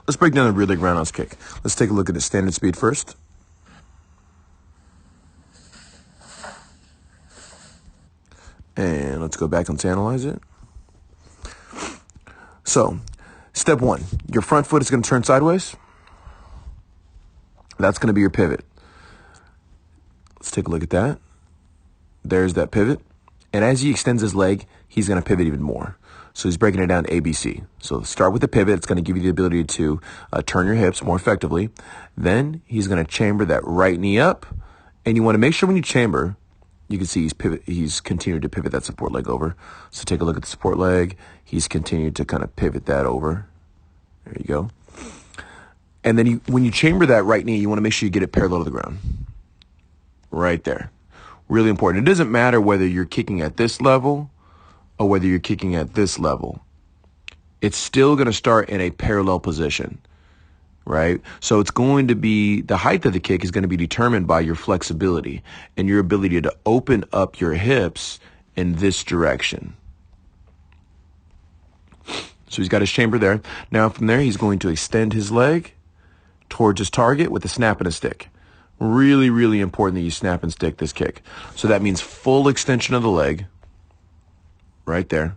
Let's break down the rear leg roundhouse kick. Let's take a look at the standard speed first. And let's go back and analyze it. So, step one, your front foot is going to turn sideways. That's going to be your pivot. Let's take a look at that. There's that pivot. And as he extends his leg, he's going to pivot even more. So he's breaking it down to ABC. So start with the pivot. It's going to give you the ability to turn your hips more effectively. Then he's going to chamber that right knee up. And you want to make sure when you chamber, you can see he's continued to pivot that support leg over. So take a look at the support leg. He's continued to kind of pivot that over. There you go. And then when you chamber that right knee, you want to make sure you get it parallel to the ground. Right there. Really important. It doesn't matter whether you're kicking at this level or whether you're kicking at this level. It's still going to start in a parallel position, right? So it's going to be, the height of the kick is going to be determined by your flexibility and your ability to open up your hips in this direction. So he's got his chamber there. Now from there, he's going to extend his leg towards his target with a snap and a stick. Really, really important that you snap and stick this kick. So that means full extension of the leg right there.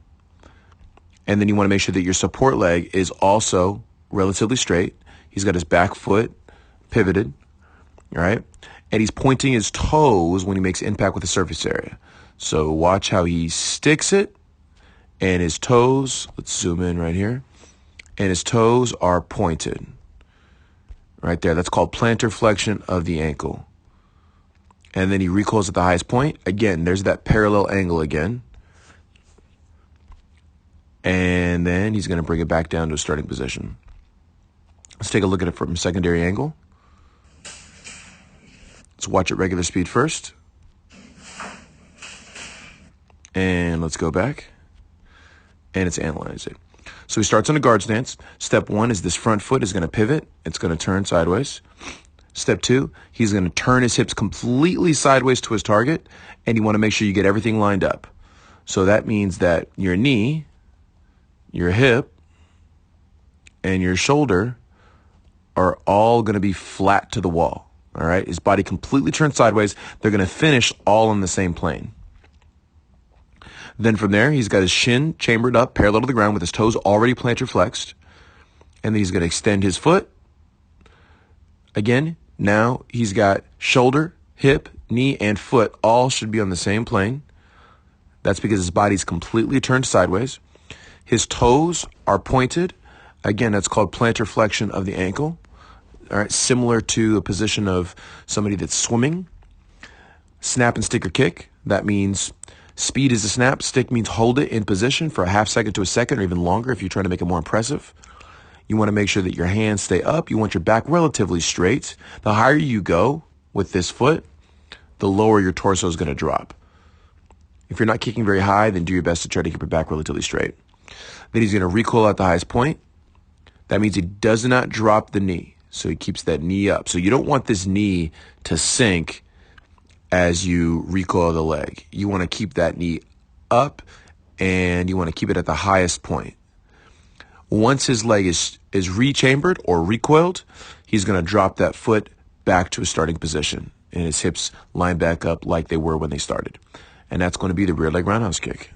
And then you want to make sure that your support leg is also relatively straight. He's got his back foot pivoted, all right? And he's pointing his toes when he makes impact with the surface area. So watch how he sticks it, and his toes, let's zoom in right here, and his toes are pointed. Right there, that's called plantar flexion of the ankle. And then he recoils at the highest point. Again, there's that parallel angle again. And then he's going to bring it back down to a starting position. Let's take a look at it from a secondary angle. Let's watch it regular speed first. And let's go back. And let's analyze it. So he starts on a guard stance. Step one is this front foot is going to pivot. It's going to turn sideways. Step two, he's going to turn his hips completely sideways to his target, and you want to make sure you get everything lined up. So that means that your knee, your hip, and your shoulder are all going to be flat to the wall. All right? His body completely turned sideways. They're going to finish all on the same plane. Then from there, he's got his shin chambered up, parallel to the ground with his toes already plantar flexed. And then he's going to extend his foot. Again, now he's got shoulder, hip, knee, and foot all should be on the same plane. That's because his body's completely turned sideways. His toes are pointed. Again, that's called plantar flexion of the ankle. All right, similar to a position of somebody that's swimming. Snap and stick or kick. That means speed is a snap. Stick means hold it in position for a half second to a second or even longer if you're trying to make it more impressive. You want to make sure that your hands stay up. You want your back relatively straight. The higher you go with this foot, the lower your torso is going to drop. If you're not kicking very high, then do your best to try to keep your back relatively straight. Then he's going to recoil at the highest point. That means he does not drop the knee. So he keeps that knee up. So you don't want this knee to sink as you recoil the leg. You want to keep that knee up and you want to keep it at the highest point. Once his leg is rechambered or recoiled, he's going to drop that foot back to a starting position and his hips line back up like they were when they started. And that's going to be the rear leg roundhouse kick.